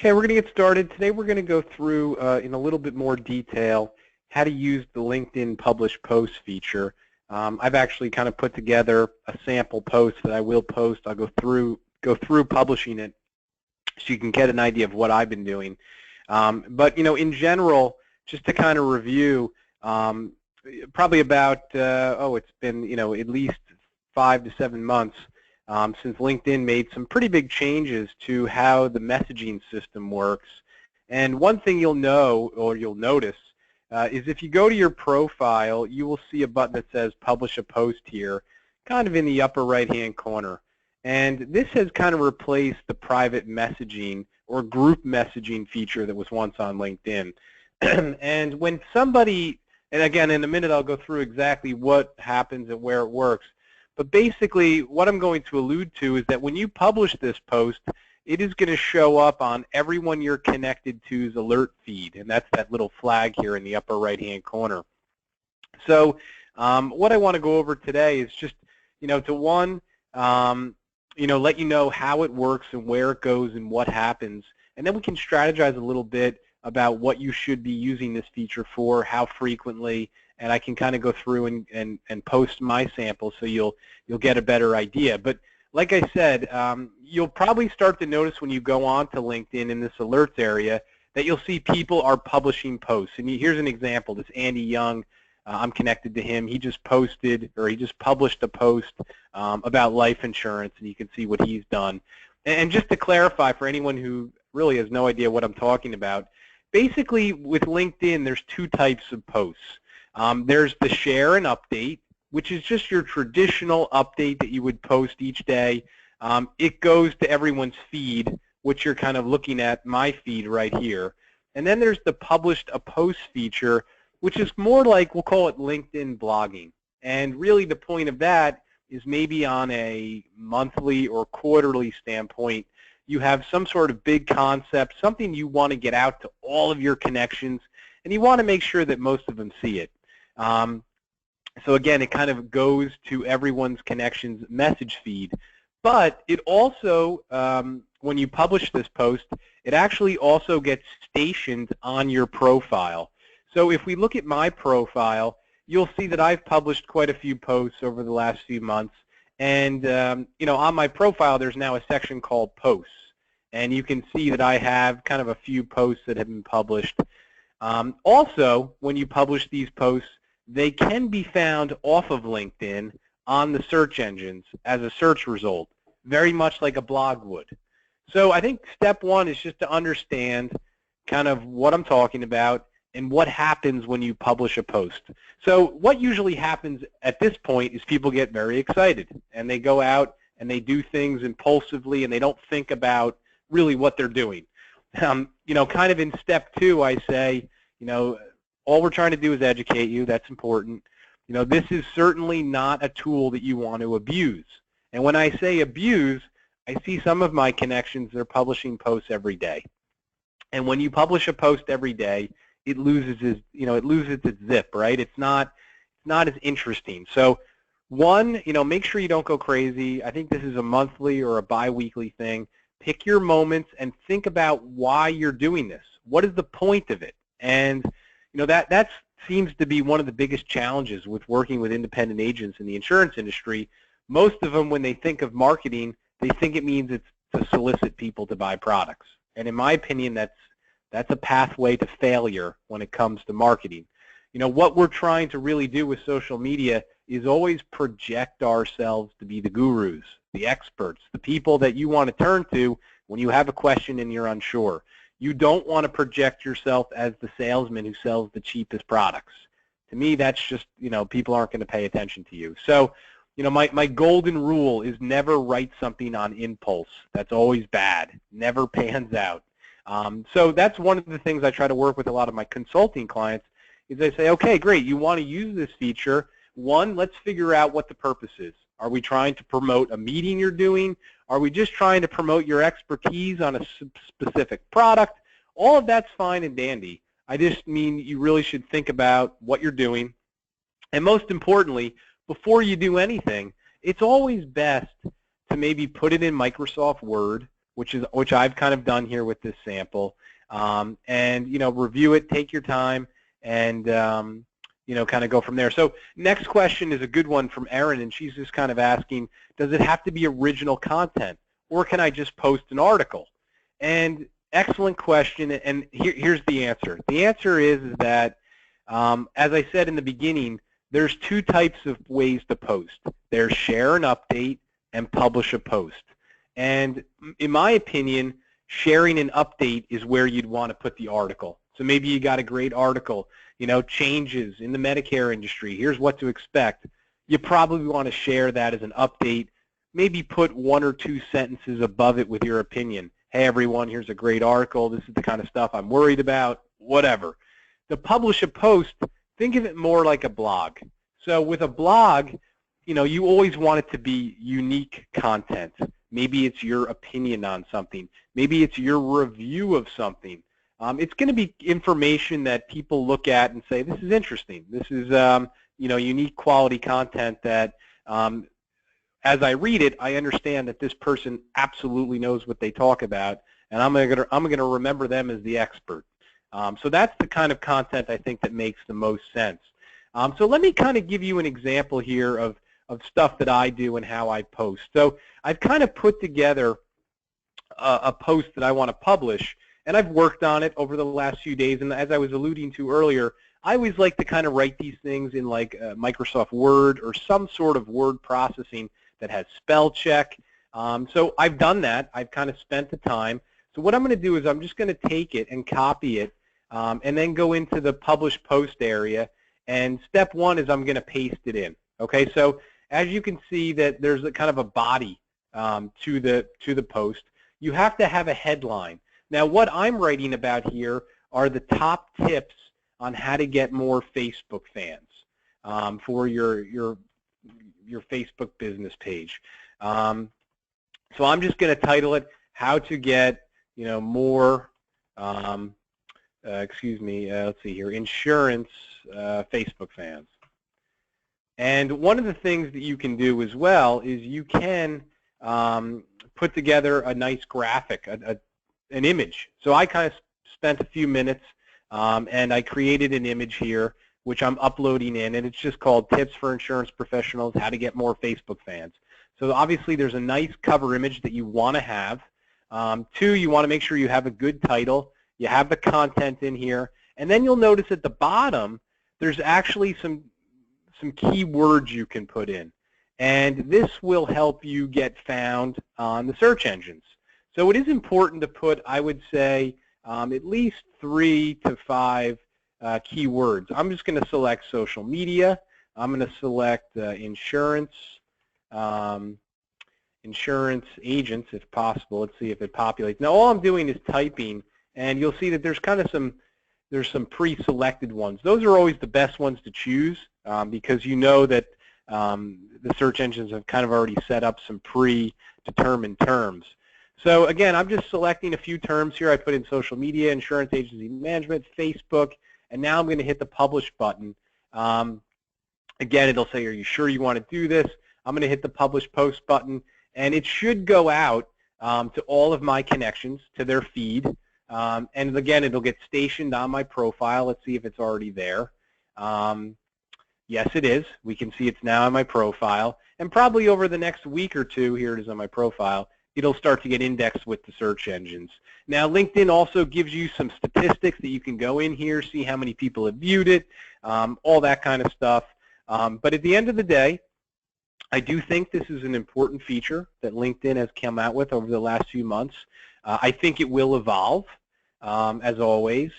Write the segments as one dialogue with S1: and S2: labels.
S1: Okay, we're going to get started. Today we're going to go through in a little bit more detail how to use the LinkedIn Publish Post feature. I've actually kind of put together a sample post that I will post. I'll go through publishing it so you can get an idea of what I've been doing. But in general, just to kind of review, probably about it's been at least 5 to 7 months since LinkedIn made some pretty big changes to how the messaging system works. And one thing you'll know, or you'll notice, is if you go to your profile, you will see a button that says Publish a Post here, kind of in the upper right-hand corner. And this has kind of replaced the private messaging or group messaging feature that was once on LinkedIn. And when somebody, and again, in a minute I'll go through exactly what happens and where it works, but basically what I'm going to allude to is that when you publish this post, it is going to show up on everyone you're connected to's alert feed, and that's that little flag here in the upper right-hand corner. So what I want to go over today is just, to one, let you know how it works and where it goes and what happens, and then we can strategize a little bit about what you should be using this feature for, how frequently, and I can kind of go through and post my sample so you'll get a better idea. But like I said, you'll probably start to notice when you go on to LinkedIn in this alerts area that you'll see people are publishing posts. And here's an example. This Andy Young, I'm connected to him. He just posted, or he just published a post about life insurance, and you can see what he's done. And just to clarify for anyone who really has no idea what I'm talking about, basically with LinkedIn there's two types of posts. There's the share and update, which is just your traditional update that you would post each day. It goes to everyone's feed, which you're kind of looking at my feed right here. And then there's the published a post feature, which is more like, we'll call it LinkedIn blogging. And really the point of that is maybe on a monthly or quarterly standpoint, you have some sort of big concept, something you want to get out to all of your connections, and you want to make sure that most of them see it. So again, it kind of goes to everyone's connections message feed. But it also, when you publish this post, it actually also gets stationed on your profile. So if we look at my profile, you'll see that I've published quite a few posts over the last few months. And on my profile, there's now a section called Posts. And you can see that I have kind of a few posts that have been published. Also, when you publish these posts, they can be found off of LinkedIn on the search engines as a search result, very much like a blog would. So I think step one is just to understand kind of what I'm talking about and what happens when you publish a post. So what usually happens at this point is people get very excited, and they go out and they do things impulsively, and they don't think about really what they're doing. Kind of in step two, I say, all we're trying to do is educate you. That's important. This is certainly not a tool that you want to abuse. And when I say abuse, I see some of my connections that are publishing posts every day. And when you publish a post every day, it loses its zip, right? It's not as interesting. So one, make sure you don't go crazy. I think this is a monthly or a bi-weekly thing. Pick your moments and think about why you're doing this. What is the point of it? And that seems to be one of the biggest challenges with working with independent agents in the insurance industry. Most of them, when they think of marketing, they think it means it's to solicit people to buy products. And in my opinion, that's a pathway to failure when it comes to marketing. What we're trying to really do with social media is always project ourselves to be the gurus, the experts, the people that you want to turn to when you have a question and you're unsure. You don't want to project yourself as the salesman who sells the cheapest products. To me, that's just, people aren't going to pay attention to you. So, my golden rule is never write something on impulse. That's always bad. Never pans out. So that's one of the things I try to work with a lot of my consulting clients is I say, okay, great, you want to use this feature. One, let's figure out what the purpose is. Are we trying to promote a meeting you're doing? Are we just trying to promote your expertise on a specific product? All of that's fine and dandy. I just mean you really should think about what you're doing. And most importantly, before you do anything, it's always best to maybe put it in Microsoft Word which I've kind of done here with this sample, and review it, take your time, and kind of go from there. So next question is a good one from Erin, and she's just kind of asking, does it have to be original content, or can I just post an article? And excellent question, and here's the answer. The answer is that, as I said in the beginning, there's two types of ways to post. There's share an update and publish a post. And in my opinion, sharing an update is where you'd want to put the article. So maybe you got a great article, changes in the Medicare industry, here's what to expect. You probably want to share that as an update, maybe put 1 or 2 sentences above it with your opinion. Hey everyone, here's a great article, this is the kind of stuff I'm worried about, whatever. To publish a post, think of it more like a blog. So with a blog, you always want it to be unique content. Maybe it's your opinion on something. Maybe it's your review of something. It's going to be information that people look at and say, this is interesting. This is, unique quality content that, as I read it, I understand that this person absolutely knows what they talk about, and I'm going to remember them as the expert. So that's the kind of content I think that makes the most sense. So let me kind of give you an example here of stuff that I do and how I post. So I've kind of put together a post that I want to publish, and I've worked on it over the last few days. And as I was alluding to earlier, I always like to kind of write these things in like Microsoft Word or some sort of word processing that has spell check. So I've done that. I've kind of spent the time. So what I'm going to do is I'm just going to take it and copy it and then go into the publish post area. And step one is I'm going to paste it in. Okay, so as you can see that there's a kind of a body to the post. You have to have a headline. Now what I'm writing about here are the top tips on how to get more Facebook fans for your Facebook business page. So I'm just going to title it "How to Get more." Let's see here, insurance Facebook fans. And one of the things that you can do as well is you can put together a nice graphic, an image. So I kind of spent a few minutes and I created an image here which I'm uploading in, and it's just called Tips for Insurance Professionals, How to Get More Facebook Fans. So obviously there's a nice cover image that you want to have. 2, you want to make sure you have a good title, you have the content in here, and then you'll notice at the bottom there's actually some keywords you can put in. And this will help you get found on the search engines. So it is important to put, I would say, at least 3 to 5 keywords. I'm just going to select social media. I'm going to select insurance agents if possible. Let's see if it populates. Now all I'm doing is typing, and you'll see that there's kind of some pre-selected ones. Those are always the best ones to choose because you know that the search engines have kind of already set up some predetermined terms. So again, I'm just selecting a few terms here. I put in social media, insurance agency management, Facebook, and now I'm going to hit the publish button. Again, it'll say, are you sure you want to do this? I'm going to hit the publish post button, and it should go out to all of my connections, to their feed. And again, it'll get stationed on my profile. Let's see if it's already there. Yes, it is. We can see it's now on my profile. And probably over the next week or 2, here it is on my profile, it'll start to get indexed with the search engines. Now, LinkedIn also gives you some statistics that you can go in here, see how many people have viewed it, all that kind of stuff. But at the end of the day, I do think this is an important feature that LinkedIn has come out with over the last few months. I think it will evolve, as always.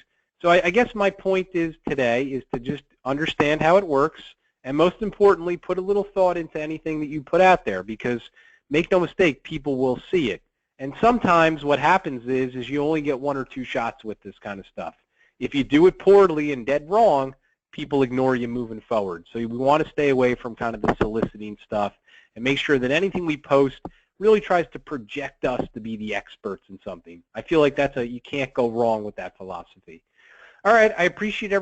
S1: So I guess my point is today is to just understand how it works, and most importantly, put a little thought into anything that you put out there, because make no mistake, people will see it. And sometimes what happens is you only get 1 or 2 shots with this kind of stuff. If you do it poorly and dead wrong, people ignore you moving forward. So we want to stay away from kind of the soliciting stuff and make sure that anything we post really tries to project us to be the experts in something. I feel like you can't go wrong with that philosophy. All right, I appreciate everyone.